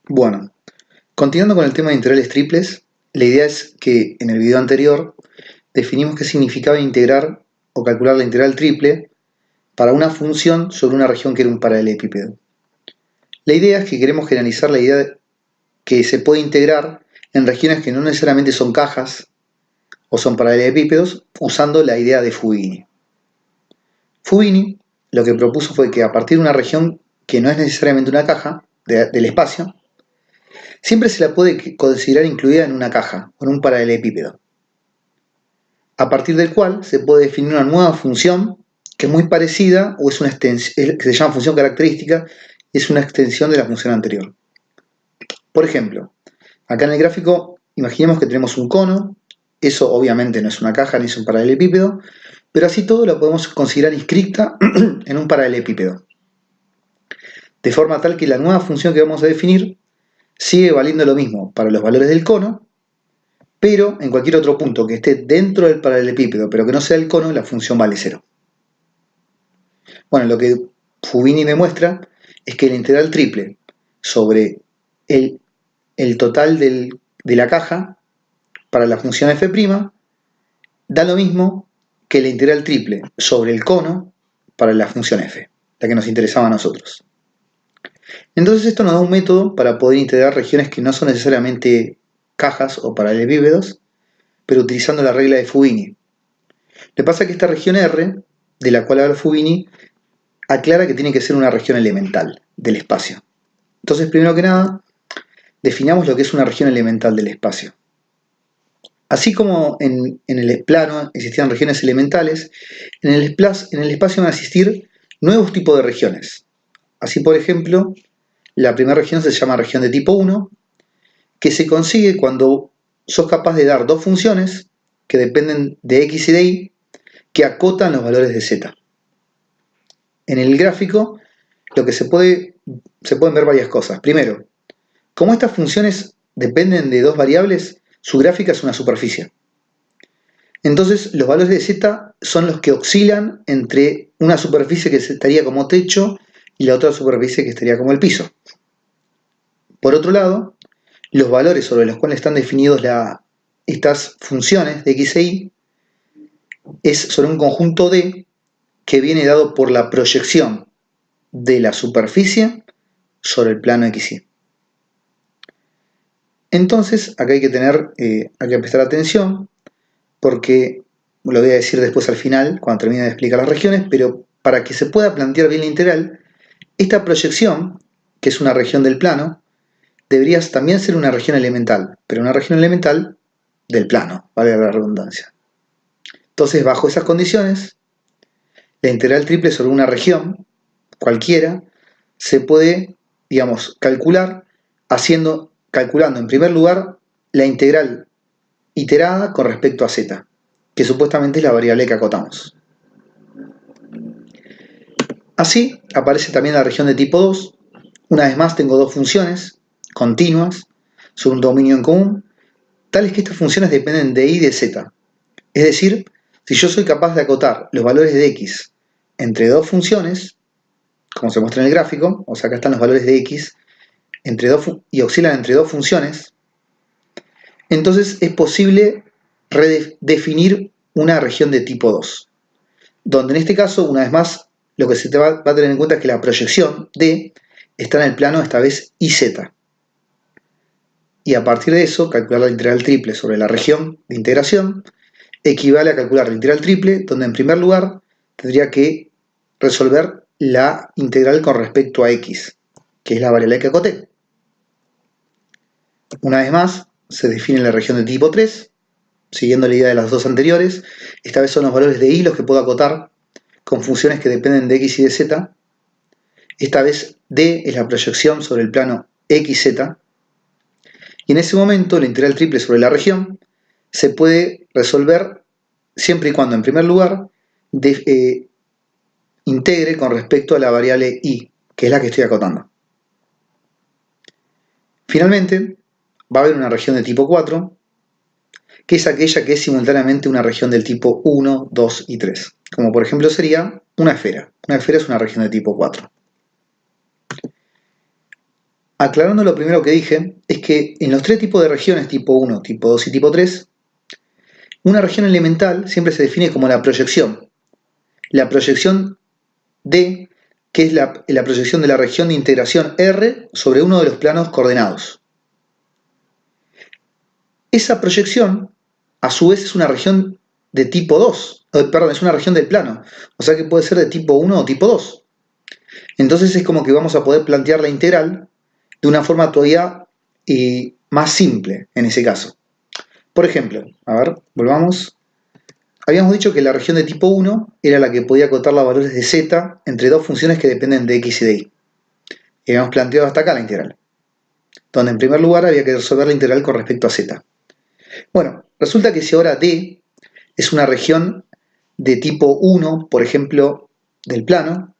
Bueno, continuando con el tema de integrales triples, la idea es que en el video anterior definimos qué significaba integrar o calcular la integral triple para una función sobre una región que era un paralelepípedo. La idea es que queremos generalizar la idea de que se puede integrar en regiones que no necesariamente son cajas o son paralelepípedos usando la idea de Fubini. Fubini lo que propuso fue que a partir de una región que no es necesariamente una caja del espacio, siempre se la puede considerar incluida en una caja o en un paralelepípedo, a partir del cual se puede definir una nueva función que es muy parecida o es una extensión, que se llama función característica, es una extensión de la función anterior. Por ejemplo, acá en el gráfico imaginemos que tenemos un cono, eso obviamente no es una caja ni es un paralelepípedo, pero así todo lo podemos considerar inscripta en un paralelepípedo, de forma tal que la nueva función que vamos a definir sigue valiendo lo mismo para los valores del cono, pero en cualquier otro punto que esté dentro del paralelepípedo, pero que no sea el cono, la función vale 0. Bueno, lo que Fubini demuestra es que la integral triple sobre el total de la caja para la función f' da lo mismo que la integral triple sobre el cono para la función f, la que nos interesaba a nosotros. Entonces esto nos da un método para poder integrar regiones que no son necesariamente cajas o paralelepípedos, pero utilizando la regla de Fubini. Lo que pasa es que esta región R, de la cual habla Fubini, aclara que tiene que ser una región elemental del espacio. Entonces, primero que nada, definamos lo que es una región elemental del espacio. Así como en el plano existían regiones elementales, en el espacio van a existir nuevos tipos de regiones. Así, por ejemplo, la primera región se llama región de tipo 1, que se consigue cuando sos capaz de dar dos funciones que dependen de x y de y, que acotan los valores de z. En el gráfico lo que se pueden ver varias cosas. Primero, como estas funciones dependen de dos variables, su gráfica es una superficie. Entonces los valores de z son los que oscilan entre una superficie que estaría como techo y la otra superficie que estaría como el piso. Por otro lado, los valores sobre los cuales están definidos estas funciones de x e y es sobre un conjunto D que viene dado por la proyección de la superficie sobre el plano XY. Entonces, acá hay que prestar atención, porque lo voy a decir después al final, cuando termine de explicar las regiones, pero para que se pueda plantear bien la integral, esta proyección, que es una región del plano, debería también ser una región elemental, pero una región elemental del plano, vale la redundancia. Entonces, bajo esas condiciones, la integral triple sobre una región cualquiera se puede, digamos, calcular calculando en primer lugar la integral iterada con respecto a z, que supuestamente es la variable que acotamos. Así aparece también la región de tipo 2. Una vez más tengo dos funciones continuas sobre un dominio en común, tales que estas funciones dependen de y de z. Es decir, si yo soy capaz de acotar los valores de x entre dos funciones, como se muestra en el gráfico, o sea, acá están los valores de x y oscilan entre dos funciones, entonces es posible redefinir una región de tipo 2, donde en este caso, una vez más, lo que se te va a tener en cuenta es que la proyección D está en el plano, esta vez IZ. Y a partir de eso, calcular la integral triple sobre la región de integración equivale a calcular la integral triple, donde en primer lugar tendría que resolver la integral con respecto a x, que es la variable que acoté. Una vez más, se define la región de tipo 3, siguiendo la idea de las dos anteriores. Esta vez son los valores de y los que puedo acotar con funciones que dependen de x y de z. Esta vez D es la proyección sobre el plano XZ. Y en ese momento la integral triple sobre la región se puede resolver siempre y cuando, en primer lugar, integre con respecto a la variable y, que es la que estoy acotando. Finalmente, va a haber una región de tipo 4, que es aquella que es simultáneamente una región del tipo 1, 2 y 3. Como por ejemplo sería una esfera. Una esfera es una región de tipo 4. aclarando lo primero que dije, es que en los tres tipos de regiones, tipo 1, tipo 2 y tipo 3, una región elemental siempre se define como la proyección. La proyección D, que es la proyección de la región de integración R sobre uno de los planos coordenados. Esa proyección, a su vez, es una región de tipo 2, perdón, es una región del plano, o sea que puede ser de tipo 1 o tipo 2. Entonces es como que vamos a poder plantear la integral de una forma todavía más simple en ese caso. Por ejemplo, a ver, volvamos. Habíamos dicho que la región de tipo 1 era la que podía acotar los valores de z entre dos funciones que dependen de x y de y. Y habíamos planteado hasta acá la integral, donde en primer lugar había que resolver la integral con respecto a z. Bueno, resulta que si ahora D es una región de tipo 1, por ejemplo, del plano,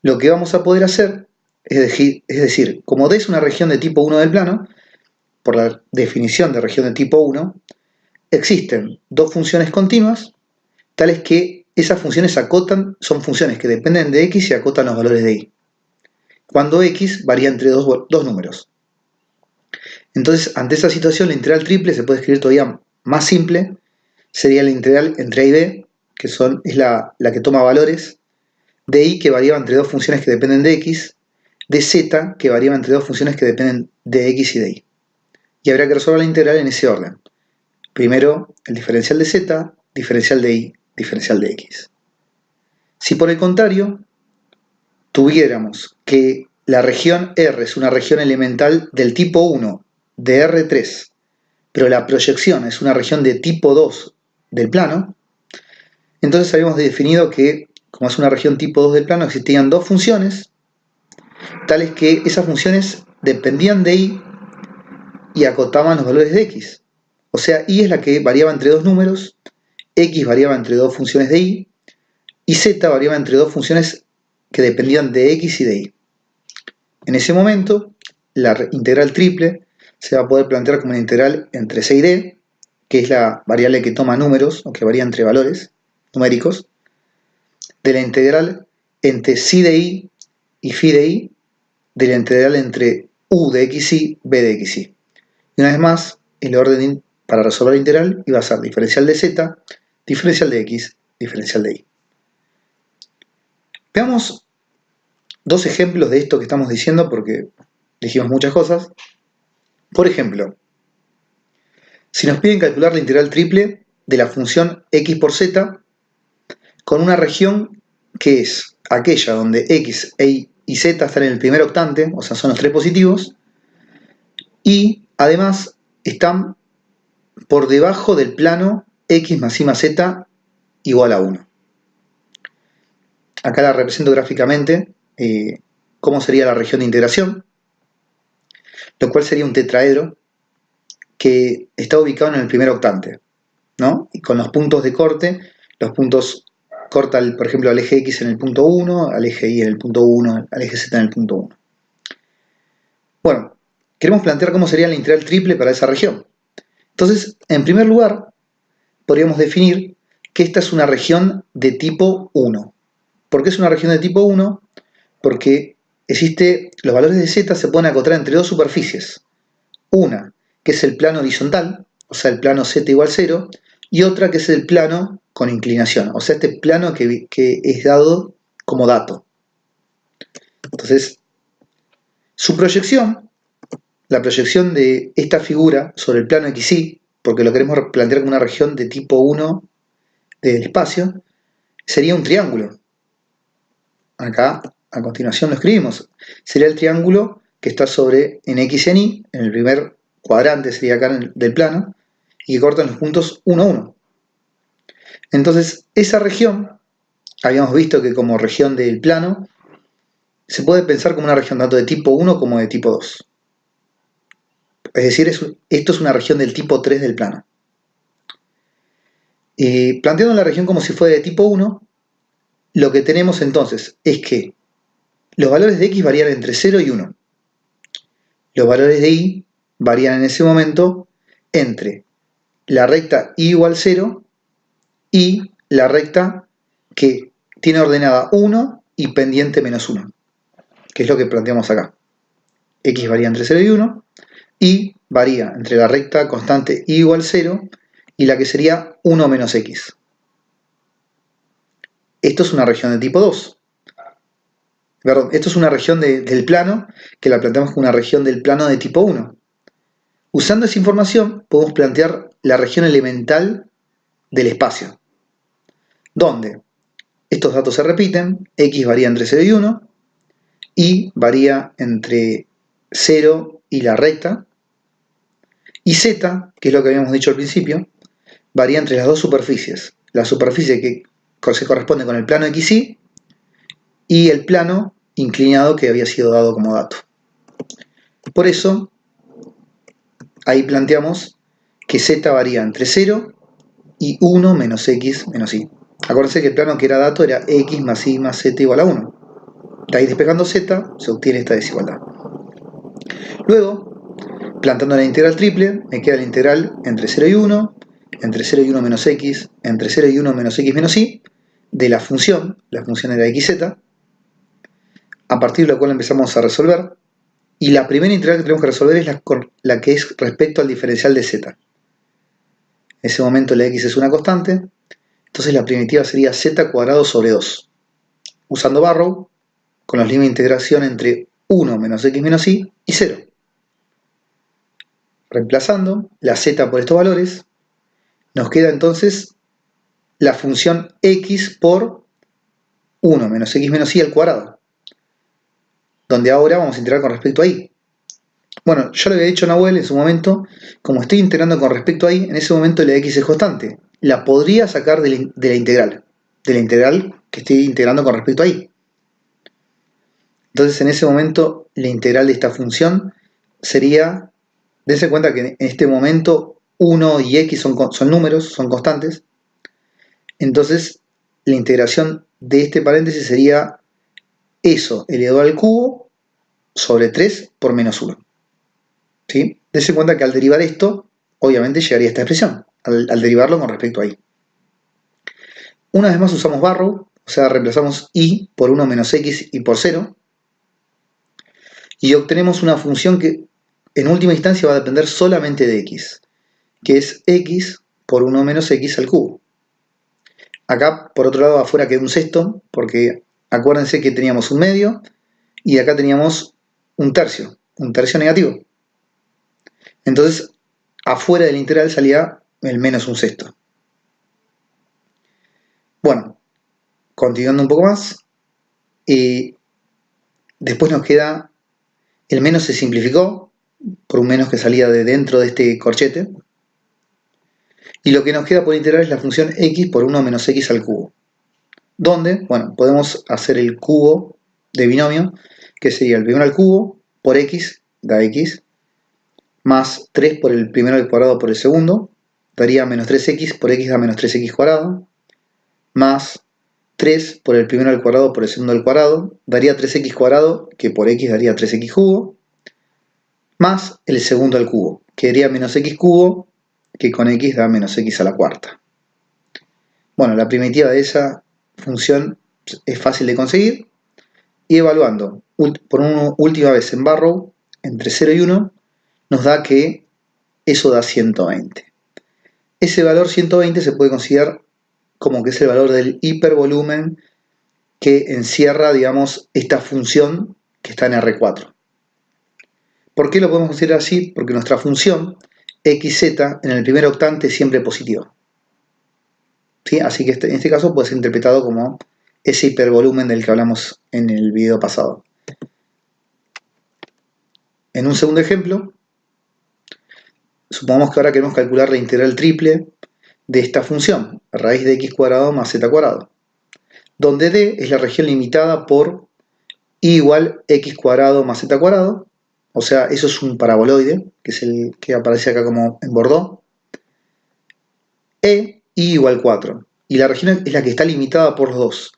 lo que vamos a poder hacer es decir, como D es una región de tipo 1 del plano, por la definición de región de tipo 1, existen dos funciones continuas, tales que esas funciones son funciones que dependen de x y acotan los valores de y, cuando x varía entre dos números. Entonces, ante esa situación, la integral triple se puede escribir todavía más simple, sería la integral entre a y b, que es la que toma valores, de y que variaba entre dos funciones que dependen de x, de z que variaba entre dos funciones que dependen de x y de y. Y habría que resolver la integral en ese orden. Primero el diferencial de z, diferencial de y, diferencial de x. Si por el contrario tuviéramos que la región R es una región elemental del tipo 1 de R3, pero la proyección es una región de tipo 2 del plano, entonces habíamos definido que, como es una región tipo 2 del plano, existían dos funciones, tales que esas funciones dependían de y acotaban los valores de x. O sea, y es la que variaba entre dos números, x variaba entre dos funciones de y z variaba entre dos funciones que dependían de x y de y. En ese momento, la integral triple se va a poder plantear como una integral entre c y d, que es la variable que toma números, o que varía entre valores numéricos, de la integral entre psi de y phi de y, de la integral entre u de xy, b de xy. Y una vez más, el orden para resolver la integral iba a ser diferencial de z, diferencial de x, diferencial de y. Veamos dos ejemplos de esto que estamos diciendo porque dijimos muchas cosas. Por ejemplo, si nos piden calcular la integral triple de la función x por z con una región que es aquella donde x y z están en el primer octante, o sea, son los tres positivos, y además están por debajo del plano x más y más z igual a 1. Acá la represento gráficamente cómo sería la región de integración, lo cual sería un tetraedro que está ubicado en el primer octante, ¿no? Y con los puntos de corte, los puntos corta, por ejemplo, al eje X en el punto 1, al eje Y en el punto 1, al eje Z en el punto 1. Bueno, queremos plantear cómo sería la integral triple para esa región. Entonces, en primer lugar, podríamos definir que esta es una región de tipo 1. ¿Por qué es una región de tipo 1? Porque los valores de Z se pueden acotar entre dos superficies. Una, que es el plano horizontal, o sea, el plano Z igual 0, y otra que es el plano con inclinación, o sea, este plano que es dado como dato. Entonces, su proyección, la proyección de esta figura sobre el plano XY, porque lo queremos plantear como una región de tipo 1 del espacio, sería un triángulo. Acá, a continuación lo escribimos. Sería el triángulo que está sobre en X y en Y, en el primer cuadrante sería acá del plano, y que cortan los puntos 1, 1. Entonces, esa región, habíamos visto que como región del plano, se puede pensar como una región tanto de tipo 1 como de tipo 2. Es decir, esto es una región del tipo 3 del plano. Y planteando la región como si fuera de tipo 1, lo que tenemos entonces es que los valores de x varían entre 0 y 1. Los valores de y varían en ese momento entre la recta y igual 0 y la recta que tiene ordenada 1 y pendiente menos 1, que es lo que planteamos acá. x varía entre 0 y 1, y varía entre la recta constante y igual 0 y la que sería 1 menos x. Esto es una región de tipo 2. Perdón, esto es una región del plano que la planteamos como una región del plano de tipo 1. Usando esa información podemos plantear la región elemental del espacio, donde estos datos se repiten, x varía entre 0 y 1, y varía entre 0 y la recta, y z, que es lo que habíamos dicho al principio, varía entre las dos superficies. La superficie que se corresponde con el plano XY y el plano inclinado que había sido dado como dato. Por eso, ahí planteamos que z varía entre 0 y 1 menos x menos y. Acuérdense que el plano que era dato era x más y más z igual a 1. De ahí despejando z se obtiene esta desigualdad. Luego, plantando la integral triple, me queda la integral entre 0 y 1, entre 0 y 1 menos x, entre 0 y 1 menos x menos y, de la función era xz, a partir de la cual empezamos a resolver, y la primera integral que tenemos que resolver es la que es respecto al diferencial de z. En ese momento la x es una constante, entonces la primitiva sería z cuadrado sobre 2. Usando Barrow, con los límites de integración entre 1 menos x menos y 0. Reemplazando la z por estos valores, nos queda entonces la función x por 1 menos x menos y al cuadrado, donde ahora vamos a integrar con respecto a y. Bueno, yo le había dicho a Nahuel en su momento, como estoy integrando con respecto a y, en ese momento la x es constante. La podría sacar de la integral que estoy integrando con respecto a y. Entonces en ese momento la integral de esta función sería, dense cuenta que en este momento 1 y x son números, son constantes. Entonces la integración de este paréntesis sería eso elevado al cubo sobre 3 por menos 1. ¿Sí? Dense cuenta que al derivar esto, obviamente llegaría a esta expresión, al derivarlo con respecto a y. Una vez más usamos Barrow, o sea, reemplazamos y por 1 menos x y por 0, y obtenemos una función que en última instancia va a depender solamente de x, que es x por 1 menos x al cubo. Acá, por otro lado, afuera queda un sexto, porque acuérdense que teníamos un medio, y acá teníamos un tercio negativo. Entonces, afuera del integral salía el menos un sexto. Bueno, continuando un poco más, después nos queda, el menos se simplificó, por un menos que salía de dentro de este corchete, y lo que nos queda por integrar es la función x por 1 menos x al cubo, donde, bueno, podemos hacer el cubo de binomio, que sería el primero al cubo por x, da x, más 3 por el primero al cuadrado por el segundo, daría menos 3x por x da menos 3x cuadrado, más 3 por el primero al cuadrado por el segundo al cuadrado, daría 3x cuadrado, que por x daría 3x cubo, más el segundo al cubo, que daría menos x cubo, que con x da menos x a la cuarta. Bueno, la primitiva de esa función es fácil de conseguir, y evaluando por una última vez en Barrow, entre 0 y 1, nos da que eso da 120. Ese valor 120 se puede considerar como que es el valor del hipervolumen que encierra, digamos, esta función que está en R4. ¿Por qué lo podemos considerar así? Porque nuestra función xz en el primer octante es siempre positiva. ¿Sí? Así que en este caso puede ser interpretado como ese hipervolumen del que hablamos en el video pasado. En un segundo ejemplo, supongamos que ahora queremos calcular la integral triple de esta función, raíz de x cuadrado más z cuadrado, donde d es la región limitada por y igual x cuadrado más z cuadrado, o sea, eso es un paraboloide, que es el que aparece acá como en bordó, y igual 4, y la región es la que está limitada por los dos.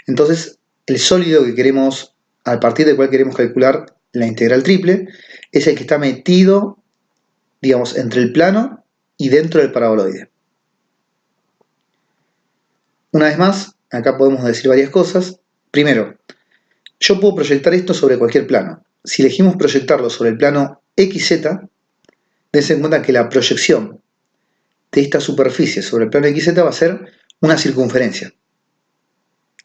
Entonces, el sólido que queremos, a partir del cual queremos calcular la integral triple, es el que está metido, digamos, entre el plano y dentro del paraboloide. Una vez más, acá podemos decir varias cosas. Primero, yo puedo proyectar esto sobre cualquier plano. si elegimos proyectarlo sobre el plano XZ, dense en cuenta que la proyección de esta superficie sobre el plano XZ va a ser una circunferencia.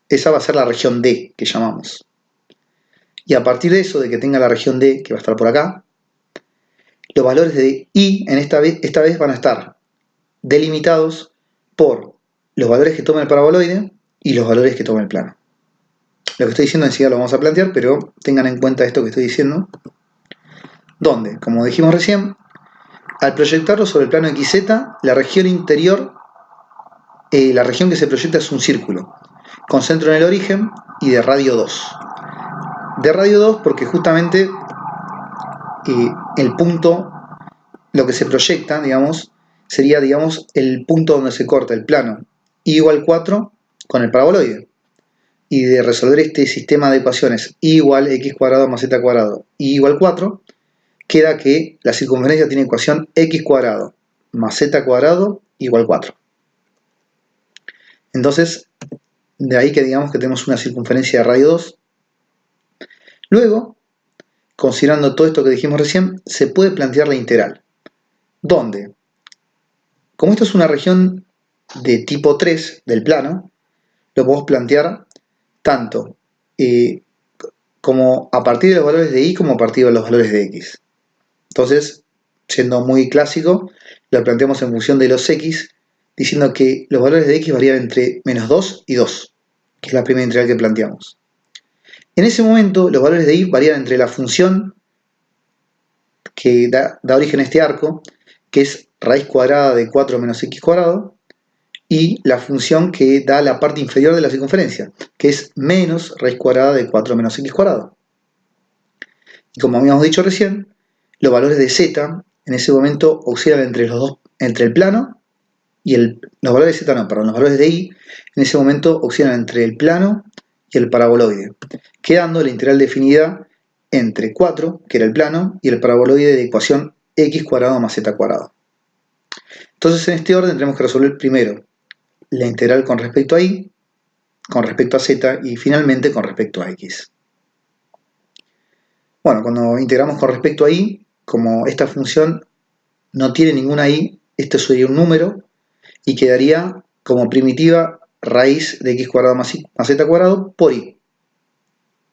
Esa va a ser la región D que llamamos. Y a partir de eso, de que tenga la región D, que va a estar por acá, los valores de I en esta vez van a estar delimitados por los valores que toma el paraboloide y los valores que toma el plano. Lo que estoy diciendo enseguida lo vamos a plantear, pero tengan en cuenta esto que estoy diciendo. Donde, como dijimos recién, al proyectarlo sobre el plano XZ, la región interior, la región que se proyecta es un círculo, con centro en el origen y de radio 2. De radio 2 porque justamente el punto, lo que se proyecta, digamos, sería, digamos, el punto donde se corta el plano I igual 4 con el paraboloide. Y de resolver este sistema de ecuaciones I igual x cuadrado más z cuadrado, I igual 4, queda que la circunferencia tiene ecuación x cuadrado más z cuadrado igual 4. Entonces, de ahí que digamos que tenemos una circunferencia de radio 2. Luego, considerando todo esto que dijimos recién, se puede plantear la integral. ¿Dónde? Como esto es una región de tipo 3 del plano, lo podemos plantear tanto como a partir de los valores de y como a partir de los valores de x. Entonces, siendo muy clásico, lo planteamos en función de los x, diciendo que los valores de x varían entre menos 2 y 2, que es la primera integral que planteamos. En ese momento, los valores de y varían entre la función que da origen a este arco, que es raíz cuadrada de 4 menos x cuadrado, y la función que da la parte inferior de la circunferencia, que es menos raíz cuadrada de 4 menos x cuadrado. Y como habíamos dicho recién, los valores de z en ese momento oscilan entre el plano y los valores de z no, perdón, los valores de y en ese momento oscilan entre el plano y el paraboloide, quedando la integral definida entre 4, que era el plano, y el paraboloide de ecuación x cuadrado más z cuadrado. Entonces en este orden tendremos que resolver primero la integral con respecto a y, con respecto a z y finalmente con respecto a x. Bueno, cuando integramos con respecto a y, como esta función no tiene ninguna y, esto sería un número y quedaría como primitiva raíz de x cuadrado más z cuadrado por y.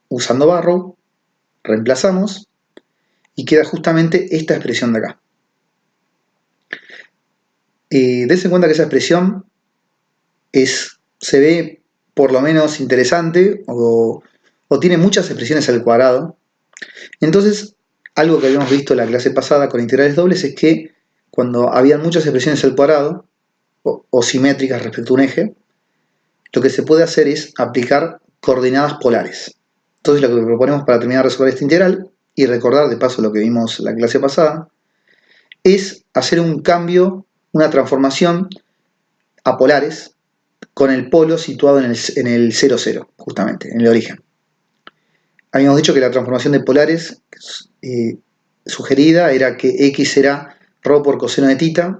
Usando barrow, reemplazamos y queda justamente esta expresión de acá. Dense en cuenta que esa expresión se ve por lo menos interesante o tiene muchas expresiones al cuadrado. Entonces, algo que habíamos visto en la clase pasada con integrales dobles es que cuando habían muchas expresiones al cuadrado o simétricas respecto a un eje, lo que se puede hacer es aplicar coordenadas polares. Entonces lo que proponemos para terminar de resolver esta integral y recordar de paso lo que vimos en la clase pasada es hacer un cambio, una transformación a polares con el polo situado en el 0, 0, justamente, en el origen. Habíamos dicho que la transformación de polares sugerida era que x era ρ por coseno de tita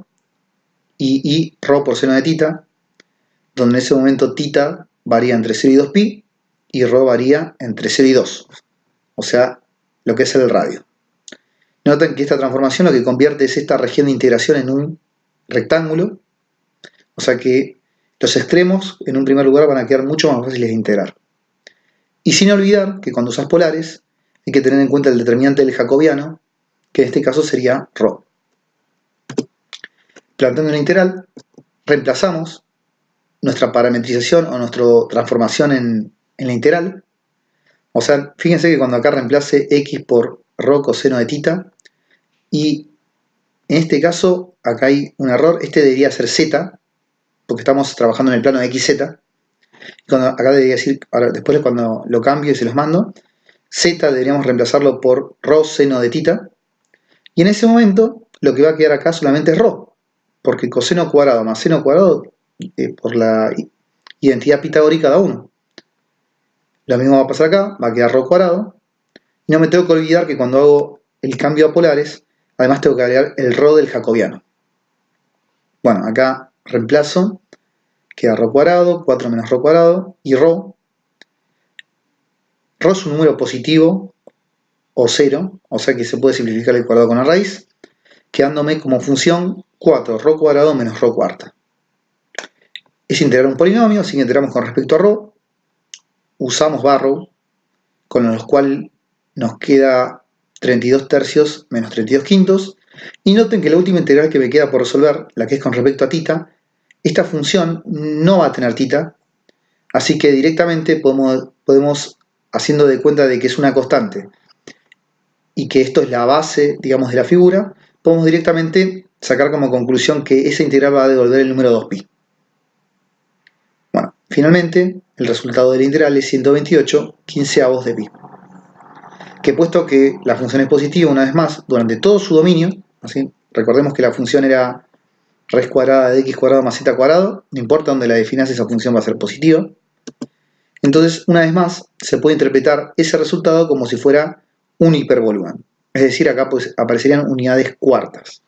y ρ por seno de tita, donde en ese momento tita varía entre 0 y 2pi y ρ varía entre 0 y 2, o sea, lo que es el radio. Noten que esta transformación lo que convierte es esta región de integración en un rectángulo, o sea que los extremos en un primer lugar van a quedar mucho más fáciles de integrar. Y sin olvidar que cuando usas polares hay que tener en cuenta el determinante del jacobiano, que en este caso sería ρ. Planteando una integral, reemplazamos nuestra parametrización o nuestra transformación en la integral. O sea, fíjense que cuando acá reemplace x por ρ coseno de tita, y en este caso acá hay un error, este debería ser z, porque estamos trabajando en el plano de xz. Acá debería decir, ahora después cuando lo cambio y se los mando, z deberíamos reemplazarlo por ρ seno de tita, y en ese momento lo que va a quedar acá solamente es ρ, porque coseno cuadrado más seno cuadrado por la identidad pitagórica da 1. Lo mismo va a pasar acá, va a quedar ρ cuadrado, y no me tengo que olvidar que cuando hago el cambio a polares, además tengo que agregar el ρ del jacobiano. Bueno, acá reemplazo, queda ρ cuadrado, 4 menos ρ cuadrado, y ρ es un número positivo, o 0, o sea que se puede simplificar el cuadrado con la raíz, quedándome como función 4 ρ cuadrado menos ρ cuarta. Es integrar un polinomio, así que integramos con respecto a ρ, usamos barrow, con los cuales nos queda 32 tercios menos 32 quintos, y noten que la última integral que me queda por resolver, la que es con respecto a θ, esta función no va a tener θ, así que directamente podemos, haciendo de cuenta de que es una constante, y que esto es la base, digamos, de la figura, podemos directamente sacar como conclusión que esa integral va a devolver el número 2pi. Bueno, finalmente, el resultado de la integral es 128 quinceavos de pi. Que puesto que la función es positiva, una vez más, durante todo su dominio, ¿así? Recordemos que la función era raíz cuadrada de x cuadrado más z cuadrado, no importa dónde la definas, esa función va a ser positiva. Entonces, una vez más, se puede interpretar ese resultado como si fuera un hipervolumen. Es decir, acá pues aparecerían unidades cuartas.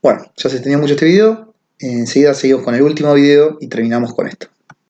Bueno, ya se extendió mucho este video. Enseguida seguimos con el último video y terminamos con esto.